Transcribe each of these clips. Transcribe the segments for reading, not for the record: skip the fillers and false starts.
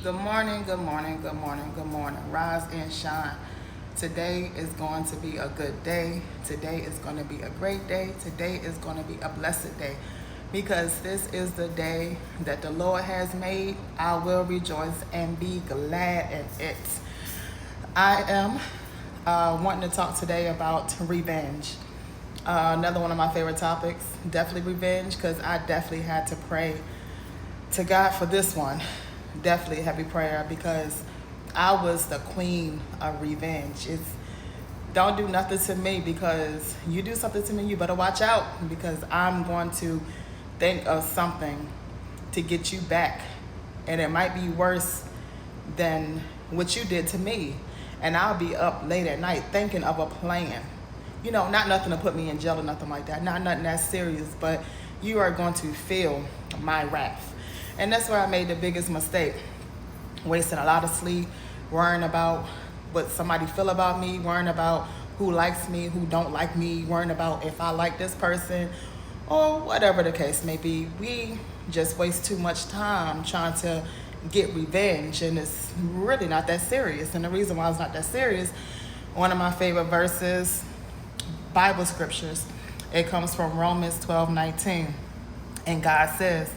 Good morning, good morning, good morning, good morning. Rise and shine. Today is going to be a good day. Today is going to be a great day. Today is going to be a blessed day because this is the day that the Lord has made. I will rejoice and be glad in it. I am wanting to talk today about revenge. Another one of my favorite topics, definitely revenge, because I definitely had to pray to God for this one. Definitely heavy prayer because I was the queen of revenge. It's don't do nothing to me because you do something to me, you better watch out because I'm going to think of something to get you back. And it might be worse than what you did to me. And I'll be up late at night thinking of a plan. You know, not nothing to put me in jail or nothing like that. Not nothing that serious, but you are going to feel my wrath. And that's where I made the biggest mistake. Wasting a lot of sleep, worrying about what somebody feel about me, worrying about who likes me, who don't like me, worrying about if I like this person, or whatever the case may be. We just waste too much time trying to get revenge, and it's really not that serious. And the reason why it's not that serious, one of my favorite verses, Bible scriptures, it comes from Romans 12:19. And God says,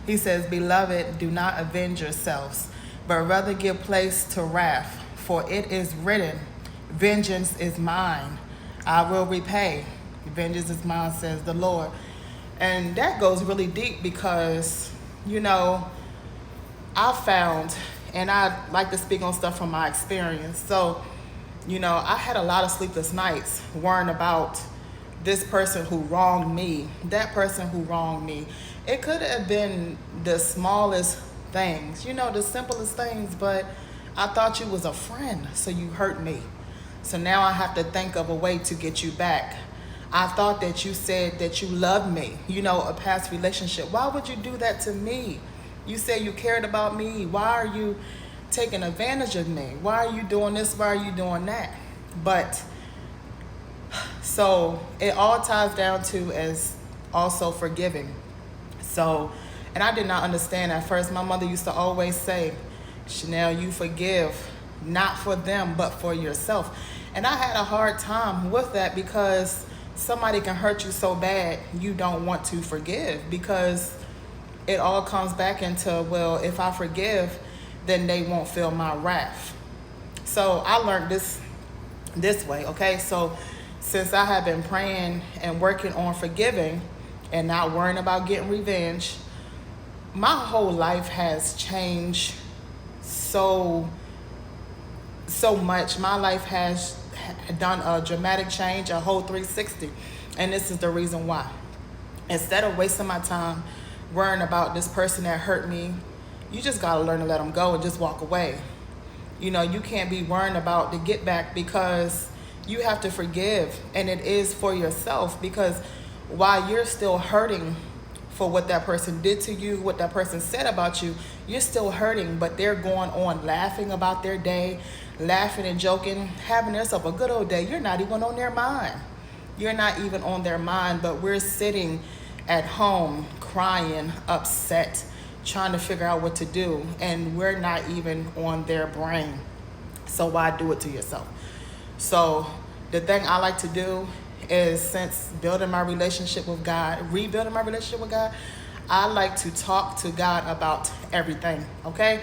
He says, "Beloved, do not avenge yourselves, but rather give place to wrath. For it is written, vengeance is mine, I will repay. Vengeance is mine, says the Lord." And that goes really deep because, you know, I found, and I like to speak on stuff from my experience. So, you know, I had a lot of sleepless nights worrying about this person who wronged me, that person who wronged me. It could have been the smallest things, you know, the simplest things, but I thought you was a friend, so you hurt me. So now I have to think of a way to get you back. I thought that you said that you loved me, you know, a past relationship. Why would you do that to me? You said you cared about me. Why are you taking advantage of me? Why are you doing this? Why are you doing that? But so it all ties down to as also forgiving. So, and I did not understand at first. My mother used to always say, "Chanel, you forgive not for them, but for yourself." And I had a hard time with that because somebody can hurt you so bad you don't want to forgive because it all comes back into, well, if I forgive, then they won't feel my wrath. So I learned this way, okay? So since I have been praying and working on forgiving and not worrying about getting revenge, my whole life has changed so much. My life has done a dramatic change, a whole 360. And this is the reason why. Instead of wasting my time worrying about this person that hurt me, you just got to learn to let them go and just walk away. You know, you can't be worrying about the get back because you have to forgive, and it is for yourself because while you're still hurting for what that person did to you, what that person said about you, you're still hurting, but they're going on laughing about their day, laughing and joking, having themselves a good old day. You're not even on their mind. You're not even on their mind, but we're sitting at home crying, upset, trying to figure out what to do, and we're not even on their brain. So why do it to yourself? So the thing I like to do is, since building my relationship with God, rebuilding my relationship with God, I like to talk to God about everything, okay?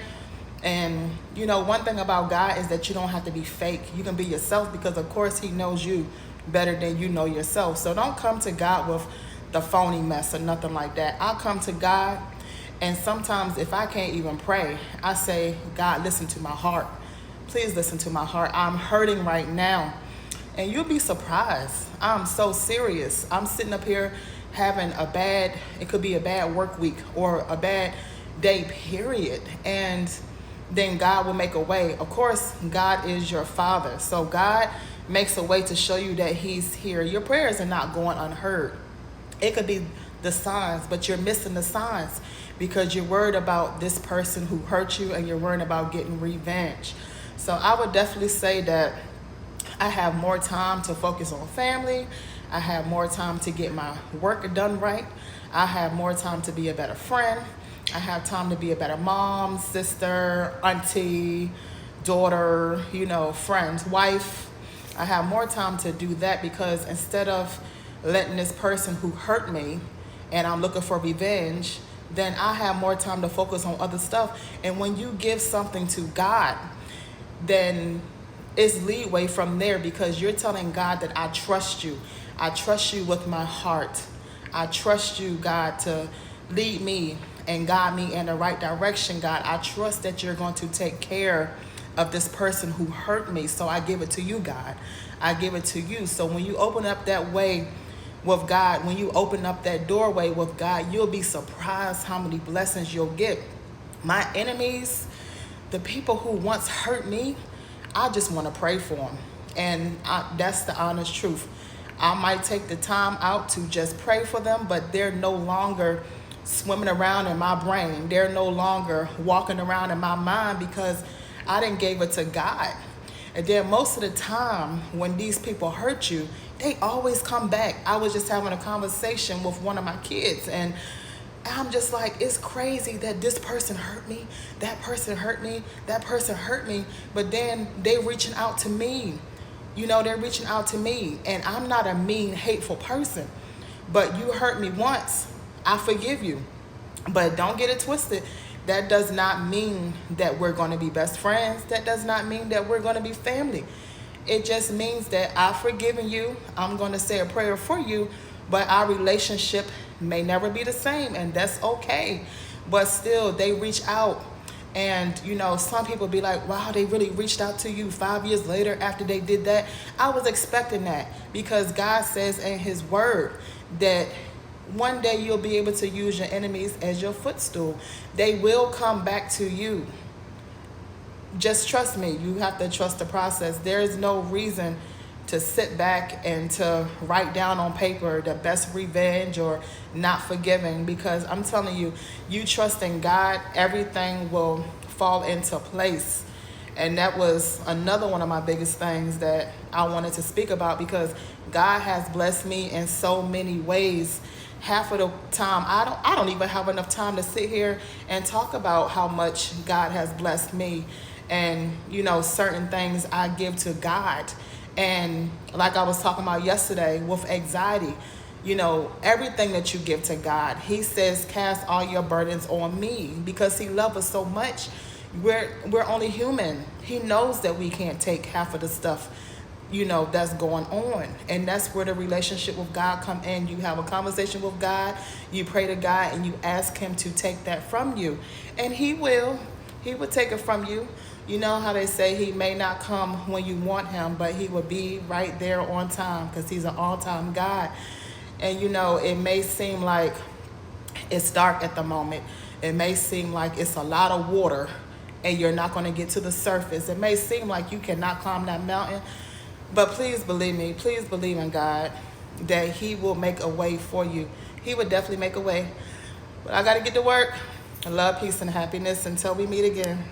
And, you know, one thing about God is that you don't have to be fake. You can be yourself because, of course, He knows you better than you know yourself. So don't come to God with the phony mess or nothing like that. I come to God, and sometimes if I can't even pray, I say, "God, listen to my heart. Please listen to my heart. I'm hurting right now." And you'll be surprised. I'm so serious. I'm sitting up here having it could be a bad work week or a bad day, period. And then God will make a way. Of course, God is your Father. So God makes a way to show you that He's here. Your prayers are not going unheard. It could be the signs, but you're missing the signs because you're worried about this person who hurt you and you're worried about getting revenge. So I would definitely say that I have more time to focus on family. I have more time to get my work done right. I have more time to be a better friend. I have time to be a better mom, sister, auntie, daughter, friend, wife. I have more time to do that because instead of letting this person who hurt me and I'm looking for revenge, then I have more time to focus on other stuff. And when you give something to God, then it's leeway from there because you're telling God that I trust you. I trust you with my heart. I trust you, God, to lead me and guide me in the right direction, God. I trust that you're going to take care of this person who hurt me. So I give it to you, God. I give it to you. So when you open up that way with God, when you open up that doorway with God, you'll be surprised how many blessings you'll get. My enemies, the people who once hurt me, I just want to pray for them. And that's the honest truth. I might take the time out to just pray for them, but they're no longer swimming around in my brain. They're no longer walking around in my mind because I didn't give it to God. And then most of the time when these people hurt you, they always come back. I was just having a conversation with one of my kids and I'm just like, it's crazy that this person hurt me, that person hurt me, that person hurt me, but then they reaching out to me. They're reaching out to me, and I'm not a mean, hateful person, but you hurt me once, I forgive you. But don't get it twisted. That does not mean that we're going to be best friends. That does not mean that we're going to be family. It just means that I've forgiven you. I'm going to say a prayer for you, but our relationship may never be the same, and that's okay. But still, they reach out. And, some people be like, wow, they really reached out to you 5 years later after they did that. I was expecting that because God says in his word that one day you'll be able to use your enemies as your footstool. They will come back to you. Just trust me. You have to trust the process. There is no reason to sit back and to write down on paper the best revenge or not forgiving, because I'm telling you, you trust in God, everything will fall into place. And that was another one of my biggest things that I wanted to speak about, because God has blessed me in so many ways. Half of the time, I don't even have enough time to sit here and talk about how much God has blessed me and, certain things I give to God. And like I was talking about yesterday with anxiety, everything that you give to God, he says, cast all your burdens on me, because he loves us so much. We're only human. He knows that we can't take half of the stuff, that's going on. And that's where the relationship with God come in. You have a conversation with God, you pray to God, and you ask him to take that from you. And he will take it from you. You know how they say he may not come when you want him, but he will be right there on time because he's an all-time God. And, it may seem like it's dark at the moment. It may seem like it's a lot of water and you're not going to get to the surface. It may seem like you cannot climb that mountain, but please believe me, please believe in God that he will make a way for you. He would definitely make a way. But I got to get to work. Love, peace, and happiness until we meet again.